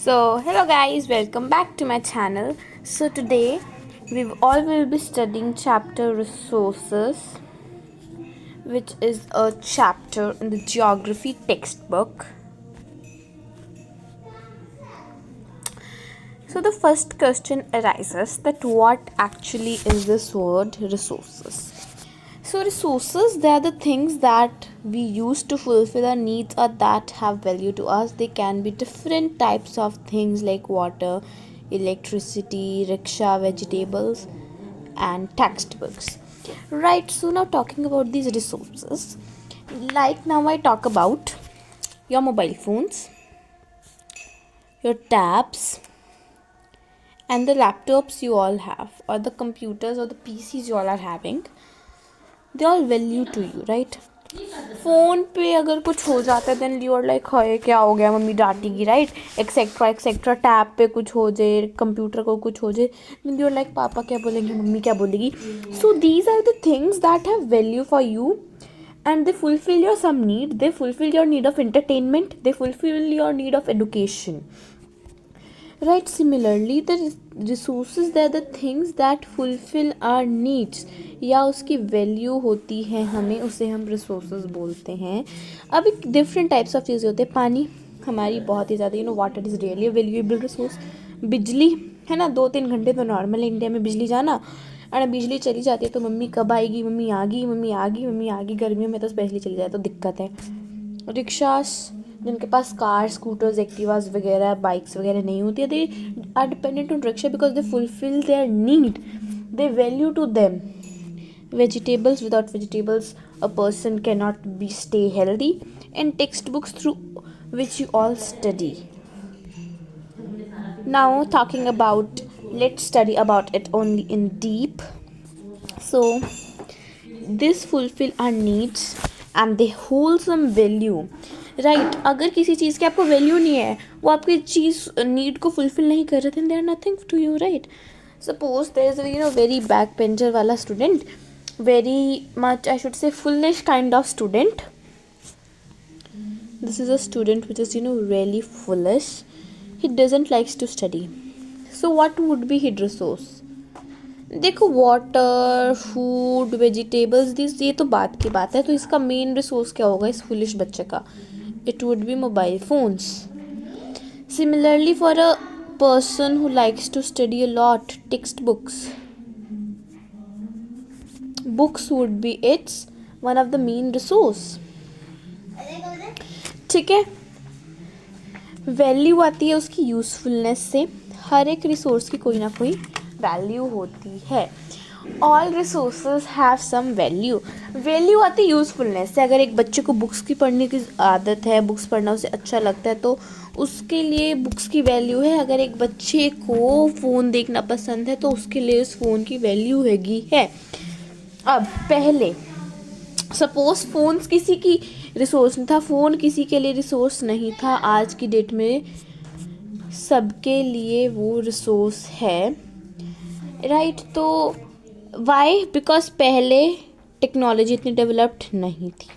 Hello guys, welcome back to my channel. So today we all will be studying chapter resources, which is a chapter in the geography textbook. So the first question arises that what actually is this word resources? So resources, they are the things that we use to fulfill our needs or that have value to us. They can be different types of things like water, electricity, rickshaw, vegetables, and textbooks. Right, so now talking about these resources, like now I talk about your mobile phones, your tabs, and the laptops you all have, or the computers or the PCs you all are having. They all value to you, right? Phone पे अगर कुछ हो जाता है then you are like हाय क्या हो गया, मम्मी डांटेगी, राइट? Etcetera etcetera. टैब पे कुछ हो जाए, कंप्यूटर को कुछ हो जाए, देन यू आर लाइक पापा क्या बोलेंगे, मम्मी क्या बोलेगी. So these are the things that have value for you and they fulfill your some need. They fulfill your need of entertainment, they fulfill your need of education, right? Similarly the resources, they are the things that fulfill our needs या उसकी value होती है हमें, उसे हम resources बोलते हैं. अब एक डिफरेंट टाइप्स ऑफ चीज़ें होते हैं. पानी हमारी बहुत ही ज़्यादा water is really a valuable resource. बिजली है ना, 2-3 घंटे तो नॉर्मल है इंडिया में बिजली जाना. और बिजली चली जाती है तो मम्मी कब आएगी, मम्मी आ गई, मम्मी आ गई, मम्मी आ गई. गर्मियों में तो स्पेशली चली जाए तो दिक्कत है. रिक्शास, जिनके पास कार, स्कूटर्स, एक्टिवास वगैरह, बाइक्स वगैरह नहीं होती है, they are dependent on rickshaw because they fulfill their need, they value to them. Vegetables, without vegetables a person cannot be stay healthy. And textbooks through which you all study. Now talking about, let's study about it only in deep. So this fulfill our needs and they hold some value, right? अगर किसी चीज़ की आपको value नहीं है, वो आपकी चीज़ need को fulfil नहीं कर रहे थे, they are nothing to you, right? Suppose there is very back puncture वाला student, very much I should say foolish kind of student. This is a student which is really foolish. He doesn't likes to study. So what would be his resource? देखो water, food, vegetables, this ये तो बात की बात है. तो इसका main resource क्या होगा इस फुलिश बच्चे का? It would B mobile phones. Similarly for a person who likes to study a lot, textbooks. Books would be its one of the main resource. ठीक है. वैल्यू आती है उसकी यूजफुलनेस से. हर एक रिसोर्स की कोई ना कोई वैल्यू होती है. All resources have some value. Value आती है यूजफुलनेस से. अगर एक बच्चे को बुक्स की पढ़ने की आदत है, बुक्स पढ़ना उसे अच्छा लगता है, तो उसके लिए बुक्स की वैल्यू है. अगर एक बच्चे को फ़ोन देखना पसंद है तो उसके लिए उस फ़ोन की वैल्यू हैगी है. अब पहले सपोज फ़ोन्स किसी की रिसोर्स नहीं था, फ़ोन किसी के लिए रिसोर्स नहीं था. आज की डेट में सबके लिए वो रिसोर्स है, राइट? तो वाई? बिकॉज पहले टेक्नोलॉजी इतनी डेवलप्ड नहीं थी,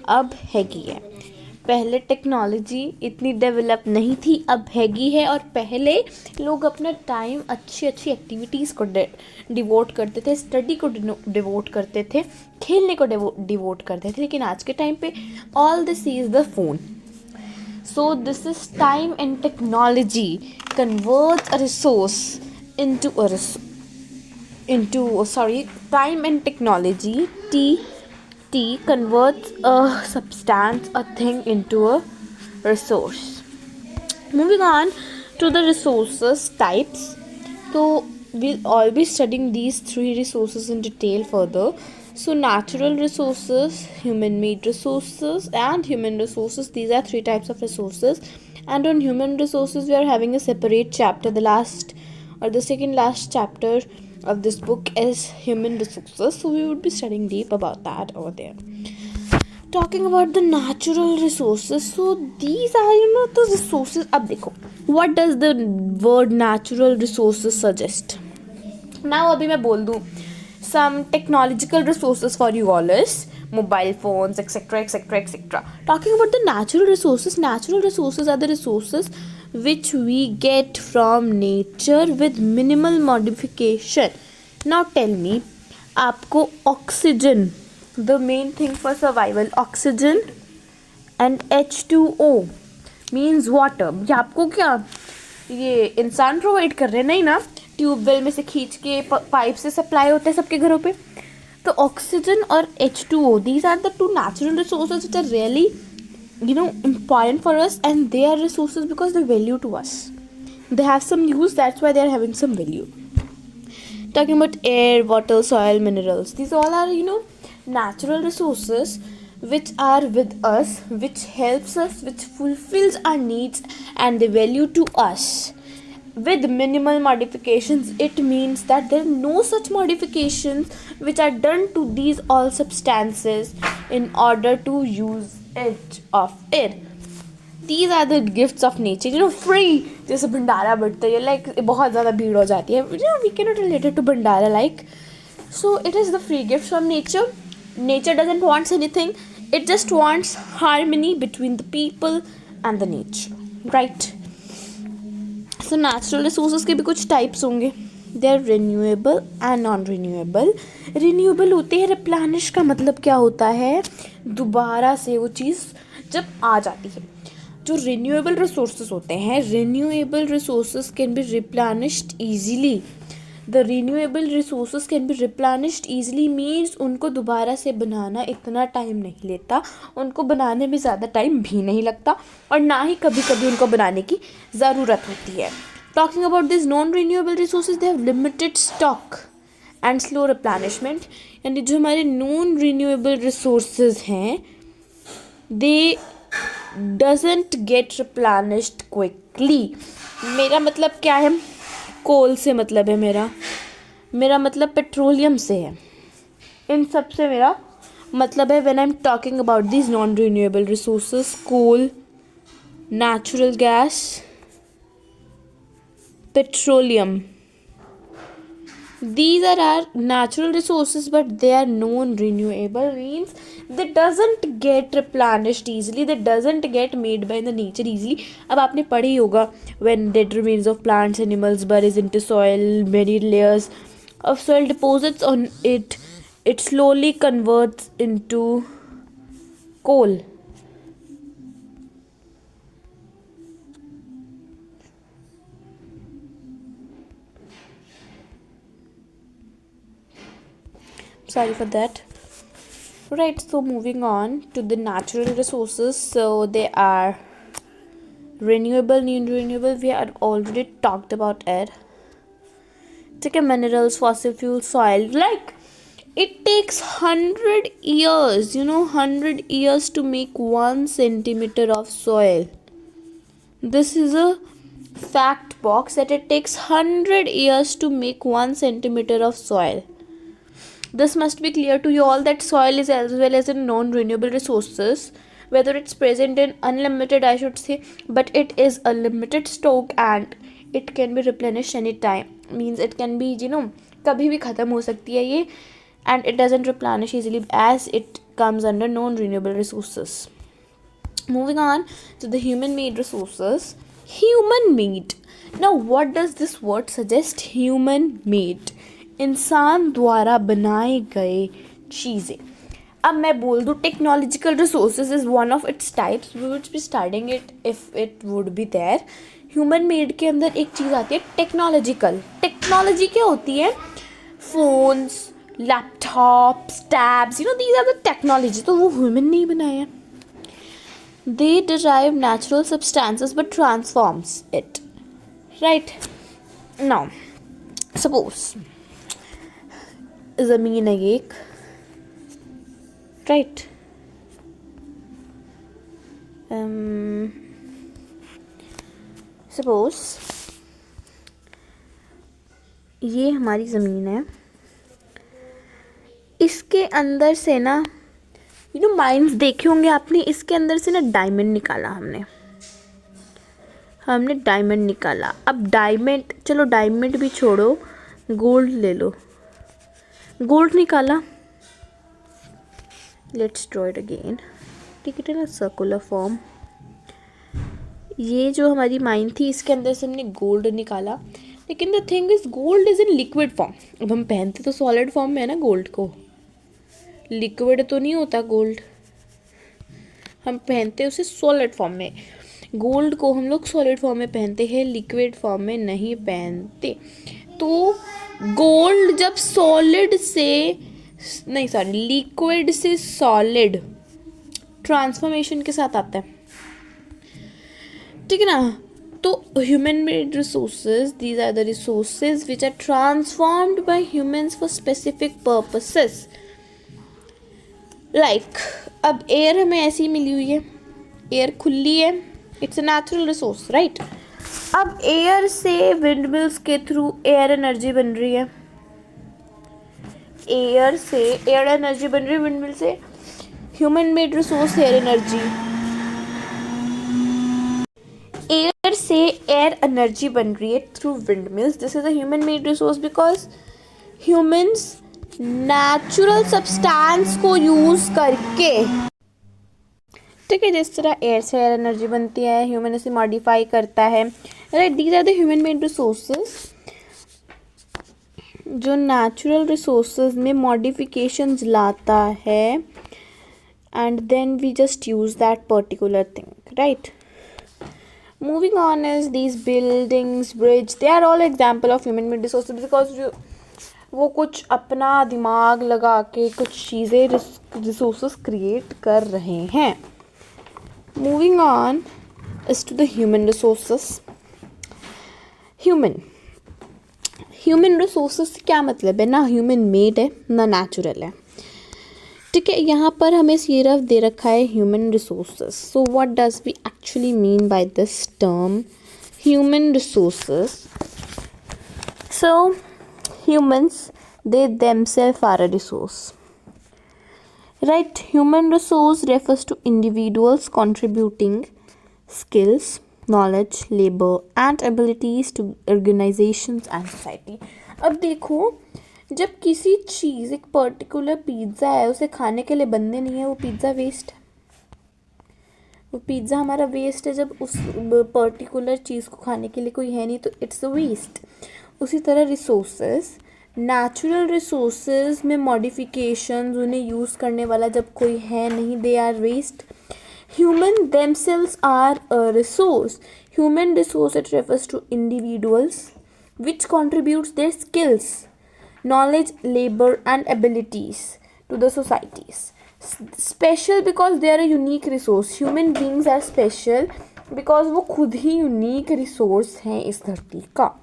अब हैगी है. पहले टेक्नोलॉजी इतनी डेवलप नहीं थी, अब हैगी है. और पहले लोग अपना टाइम अच्छी अच्छी एक्टिविटीज़ को डिवोट करते थे, स्टडी को डिवोट करते थे, खेलने को डिवोट करते थे. लेकिन आज के टाइम पे all this is the phone. So this is time and technology converts a resource time and technology, T converts a substance, a thing, into a resource. Moving on to the resources types. So we'll all be studying these 3 resources in detail further. So natural resources, human made resources, and human resources. These are 3 types of resources. And on human resources we are having a separate chapter. The last or the second last chapter of this book is human resources, so we would be studying deep about that over there. Talking about the natural resources, so these are the resources. अब देखो, what does the word natural resources suggest? Now अभी मैं बोल दूँ some technological resources for you all is mobile phones, etc., etc., etc. Talking about the natural resources are the resources which we get from nature with minimal modification. Now tell me, आपको oxygen, the main thing for survival, oxygen and H2O means water, ये आपको क्या ये इंसान provide कर रहे हैं? नहीं ना, ट्यूबवेल में से खींच के पाइप से सप्लाई होते हैं सबके घरों पे. तो ऑक्सीजन और H2O, these are the two natural resources which are really important for us, and they are resources because they value to us. They have some use, that's why they are having some value. Talking about air, water, soil, minerals, these all are natural resources which are with us, which helps us, which fulfills our needs and the value to us with minimal modifications. It means that there are no such modifications which are done to these all substances in order to use it of it. These are the gifts of nature, free. जैसे भंडारा बढ़ता है, like बहुत ज़्यादा भीड़ हो जाती है, we cannot relate it to Bhandara like. So it is the free gifts from nature. Nature doesn't want anything, it just wants harmony between the people and the nature, right? So natural resources के भी कुछ types होंगे. They are renewable and non-renewable. Renewable होते हैं, replenish का मतलब क्या होता है? दोबारा से वो चीज़ जब आ जाती है. जो renewable resources होते हैं, renewable resources can be replenished easily. The renewable resources can be replenished easily means उनको दोबारा से बनाना इतना टाइम नहीं लेता, उनको बनाने में ज़्यादा टाइम भी नहीं लगता, और ना ही कभी कभी उनको बनाने की ज़रूरत होती है. Talking about these non-renewable resources, they have limited stock and slow replenishment. यानी जो हमारे non-renewable resources हैं, they doesn't get replenished quickly. मेरा मतलब क्या है? कोल से मतलब है मेरा मतलब पेट्रोलियम से है. इन सब से मेरा मतलब है when I am talking about these non renewable resources. Coal, natural gas, petroleum, these are our natural resources, but they are non-renewable means they doesn't get replenished easily, they doesn't get made by the nature easily. अब आपने पढ़ी होगा when dead remains of plants, animals buries into soil, many layers of soil deposits on it, it slowly converts into coal. Sorry for that. Right, so moving on to the natural resources. So they are renewable, non-renewable. We had already talked about it. Okay, minerals, fossil fuel, soil. Like it takes 100 years, 100 years to make 1 centimeter of soil. This is a fact box that it takes 100 years to make 1 centimeter of soil. This must be clear to you all that soil is as well as a non-renewable resources, whether it's present in unlimited, I should say, but it is a limited stock and it can be replenished anytime. Means it can be, कभी भी ख़त्म हो सकती है ये, and it doesn't replenish easily as it comes under non-renewable resources. Moving on to the human-made resources. Human-made. Now, what does this word suggest? Human-made. इंसान द्वारा बनाए गए चीज़ें. अब मैं बोल दूँ technological resources is one of its types. We would be starting it if it would be there. Human made के अंदर एक चीज़ आती है टेक्नोलॉजिकल. टेक्नोलॉजी क्या होती है? Phones, laptops, tabs, these are the technology. तो वो ह्यूमन नहीं बनाए हैं. They derive natural substances but transforms it. Right now suppose ज़मीन है एक, राइट, सपोज ये हमारी ज़मीन है. इसके अंदर से ना माइंस देखे होंगे आपने, इसके अंदर से ना डायमंड निकाला हमने डायमंड निकाला. अब डायमंड, चलो डायमंड भी छोड़ो, गोल्ड ले लो. गोल्ड निकाला, let's draw it again, take it in a circular form. ये जो हमारी माइन थी इसके अंदर से हमने गोल्ड निकाला, लेकिन the thing is gold is in liquid form. अब हम पहनते तो सॉलिड फॉर्म में है ना गोल्ड को, लिक्विड तो नहीं होता गोल्ड, हम पहनते उसे सॉलिड फॉर्म में। गोल्ड को हम लोग सॉलिड फॉर्म में पहनते हैं, लिक्विड फॉर्म में नहीं पहनते। तो गोल्ड जब सॉलिड से नहीं, सॉरी, लिक्विड से सॉलिड ट्रांसफॉर्मेशन के साथ आता है, ठीक है ना। तो human made resources, these are the resources which are transformed by humans for specific purposes. Like अब एयर हमें ऐसी ही मिली हुई है, एयर खुली है, it's a natural resource, right. अब एयर से विंडमिल्स के थ्रू एयर एनर्जी बन रही है, एयर से एयर एनर्जी बन रही है विंडमिल से, human made resource air energy, air से एयर एनर्जी बन रही है through windmills. This is a human made resource because humans natural substance को यूज करके, ठीक है, जिस तरह एयर से एयर एनर्जी बनती है, ह्यूमन इसे मॉडिफाई करता है, right. These are the human made resources जो नेचुरल रिसोर्सेज में मॉडिफिकेशंस लाता है, and then we just use that particular thing, right. Moving on is these buildings, bridge, they are all example of human made resources because वो कुछ अपना दिमाग लगा के कुछ चीज़ें रिसोर्सेस क्रिएट कर रहे हैं। Moving on is to the human resources. Human resources से क्या मतलब है, ना human made है ना natural है, ठीक है। यहाँ पर हमें सिर्फ दे रखा है human resources. So what does we actually mean by this term human resources? So humans they themselves are a resource, right? Human resource refers to individuals contributing skills, knowledge, labor and abilities to organizations and society. अब देखो, जब किसी चीज़, एक particular pizza है, उसे खाने के लिए बनने नहीं है, वो पिज़्ज़ा वेस्ट है, वो पिज़्ज़ा हमारा वेस्ट है। जब उस पर्टिकुलर चीज़ को खाने के लिए कोई है नहीं तो इट्स अ वेस्ट। उसी तरह रिसोर्सेज, नेचुरल रिसोर्सेज में मॉडिफिकेशंस, उन्हें यूज़ करने वाला जब कोई है नहीं, they are waste. Human themselves are a resource. Human resource, it refers to individuals which contributes their skills, knowledge, labor and abilities to the societies. Special because they are a unique resource. Human beings are special because वो खुद ही unique resource हैं इस धरती का।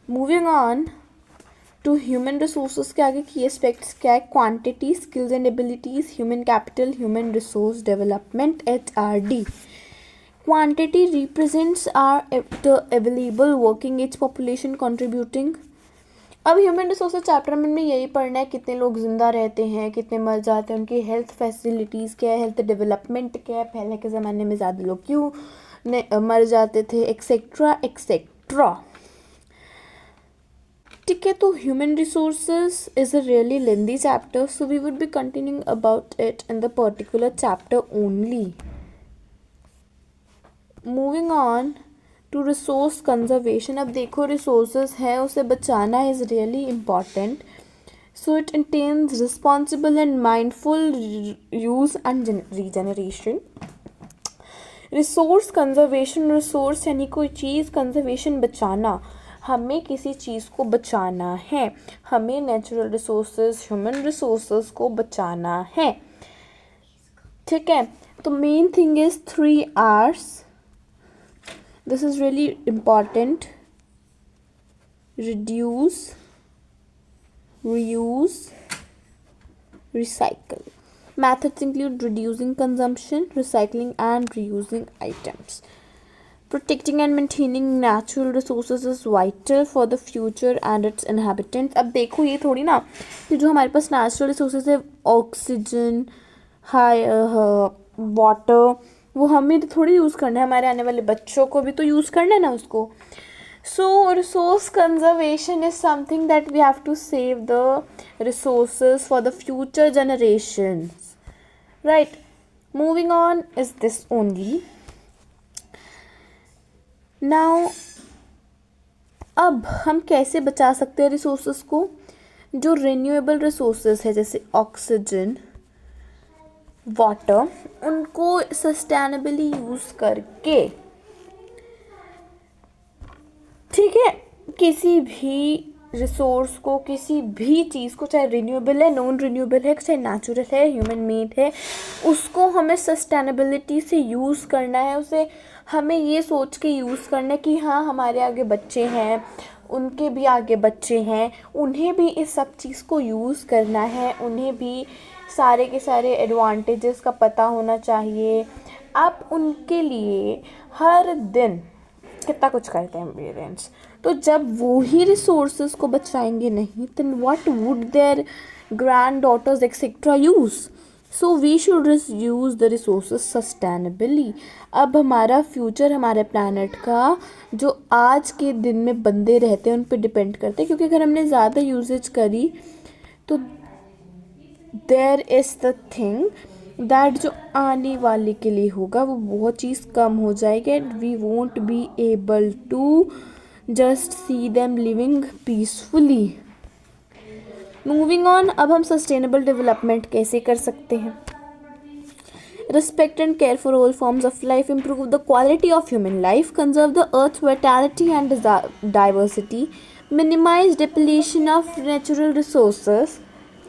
Moving on to human resources के आगे की aspects क्या है? Quantity, skills and abilities, human capital, human resource development, HRD. Quantity represents our the available working age population contributing. अब ह्यूमन रिसोर्सेज चैप्टर में हमने यही पढ़ना है, कितने लोग जिंदा रहते हैं, कितने मर जाते हैं, उनकी हेल्थ फैसिलिटीज़ क्या है, हेल्थ डेवलपमेंट क्या है, पहले के ज़माने में ज़्यादा लोग क्यों मर जाते थे, एक्सेट्रा एक्सेट्रा, ठीक है। तो human resources is a really lengthy chapter, so we would be continuing about it in the particular chapter only. Moving on to resource conservation. अब देखो, रिसोर्सेज है, उसे बचाना is really important, so it intense responsible and mindful use and regeneration. Resource conservation, resource यानी कोई चीज़, conservation बचाना, हमें किसी चीज़ को बचाना है, हमें नेचुरल रिसोर्सेज, ह्यूमन रिसोर्सेज को बचाना है, ठीक है। तो main thing is 3 R's. This is really important: reduce, reuse, recycle. Methods include reducing consumption, recycling and reusing items. Protecting and maintaining natural resources is vital for the future and its inhabitants. अब देखो, ये थोड़ी ना कि जो हमारे पास natural resources है, oxygen, high water, वो हमें तो थोड़ी यूज़ करना है, हमारे आने वाले बच्चों को भी तो यूज़ करना है ना उसको। So, resource conservation is something that we have to save the resources for the future generations. Right. Moving on is this only. Now, अब हम कैसे बचा सकते हैं रिसोर्सेज को? जो रिन्यूएबल रिसोर्सेज है जैसे ऑक्सीजन, वाटर, उनको सस्टेनेबली यूज़ करके, ठीक है, किसी भी रिसोर्स को, किसी भी चीज़ को, चाहे रिन्यूएबल है, नॉन रिन्यूएबल है, चाहे नेचुरल है, ह्यूमन मेड है, उसको हमें सस्टेनेबिलिटी से यूज़ करना है. उसे हमें ये सोच के यूज़ करना है कि हाँ, हमारे आगे बच्चे हैं, उनके भी आगे बच्चे हैं, उन्हें भी इस सब चीज़ को यूज़ करना है, उन्हें भी सारे के सारे एडवांटेजेस का पता होना चाहिए. आप उनके लिए हर दिन कितना कुछ करते हैं पेरेंट्स. तो जब वो ही रिसोर्सेज को बचाएंगे नहीं, then what would their granddaughters etc use? So we should use the resources sustainably. अब हमारा फ्यूचर, हमारे प्लानट का, जो आज के दिन में बंदे रहते हैं उन पे डिपेंड करते हैं, क्योंकि अगर हमने ज़्यादा यूजेज करी तो there is the thing that जो आने वाले के लिए होगा वो बहुत चीज़ कम हो जाएगी and we won't be able to just see them living peacefully. Moving on, अब हम सस्टेनेबल डेवलपमेंट कैसे कर सकते हैं? Respect and care for all forms of life, improve the quality of human life, conserve the earth's vitality and diversity, minimize depletion of natural resources,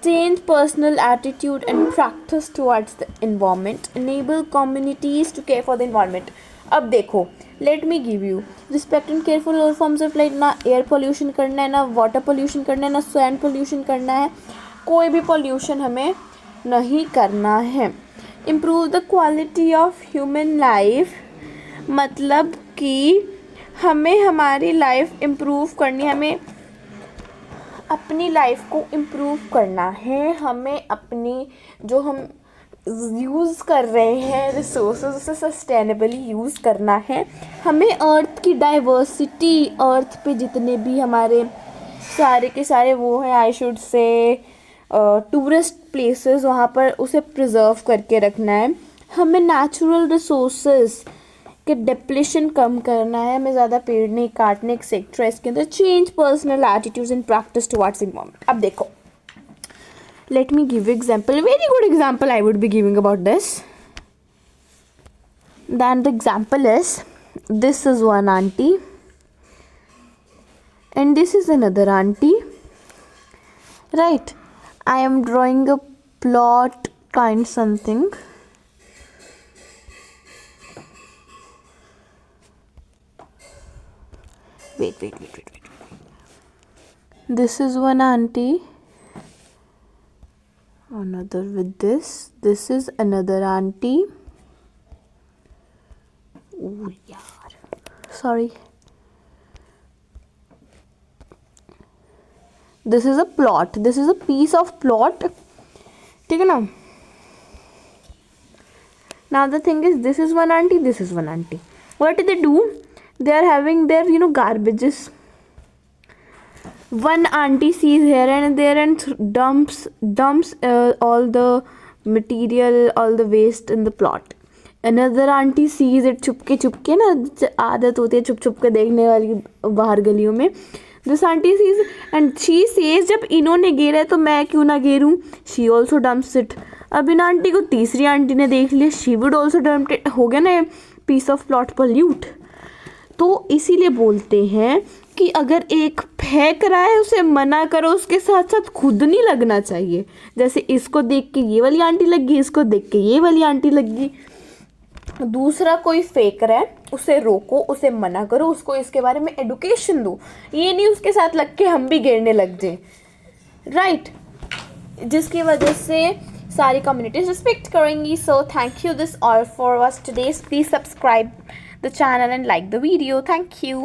change personal attitude and practice towards the environment, enable communities to care for the environment. अब देखो, let me give you respect and care for all forms of life. ना air pollution करना है, ना water pollution करना है, ना sand pollution करना है, कोई भी पोल्यूशन हमें नहीं करना है. Improve the quality of human life, मतलब कि हमें हमारी लाइफ इम्प्रूव करनी है, हमें अपनी लाइफ को इम्प्रूव करना है, हमें अपनी जो हम यूज़ कर रहे हैं रिसोर्सेज उसे सस्टेनेबली यूज़ करना है. हमें अर्थ की डाइवर्सिटी, अर्थ पे जितने भी हमारे सारे के सारे वो हैं, I should say tourist places, वहाँ पर उसे प्रिजर्व करके रखना है. हमें नेचुरल रिसोर्सेज के डिप्लेशन कम करना है, हमें ज़्यादा पेड़ नहीं काटने एक्सेट्रा. इसके अंदर change personal attitudes and practice towards environment. अब देखो, let me give you example, very good example I would be giving about this. Then the example is, this is one auntie and this is another auntie, right? I am drawing a plot kind something. Wait. This is one auntie, another with this is another auntie. Oh yaar, sorry. This is a plot, this is a piece of plot, ठीक है ना. Now the thing is, this is one auntie, this is one auntie. What do? They are having their garbages. One auntie sees here and there and dumps all the material, all the waste in the plot. Another auntie sees it चुपके ना, आदत होती है छुप के देखने वाली बाहर गलियों में. This auntie sees and she says, जब इन्होंने गेरा है तो मैं क्यों ना गेरूं. She also dumps it. अब इन आंटी को तीसरी आंटी ने देख लिया, she would also dump it. हो गया ना piece of plot pollute. तो इसीलिए बोलते हैं कि अगर एक फेंक रहा है उसे मना करो, उसके साथ साथ खुद नहीं लगना चाहिए. जैसे इसको देख के ये वाली आंटी लगी, इसको देख के ये वाली आंटी लगी. दूसरा कोई फेंक रहा है उसे रोको, उसे मना करो, उसको इसके बारे में एडुकेशन दो. ये नहीं उसके साथ लग के हम भी गिरने लग जाए, राइट? जिसकी वजह से सारी कम्युनिटीज रिस्पेक्ट करेंगी. So thank you, this all for us today. Please subscribe the channel and like the video. Thank you.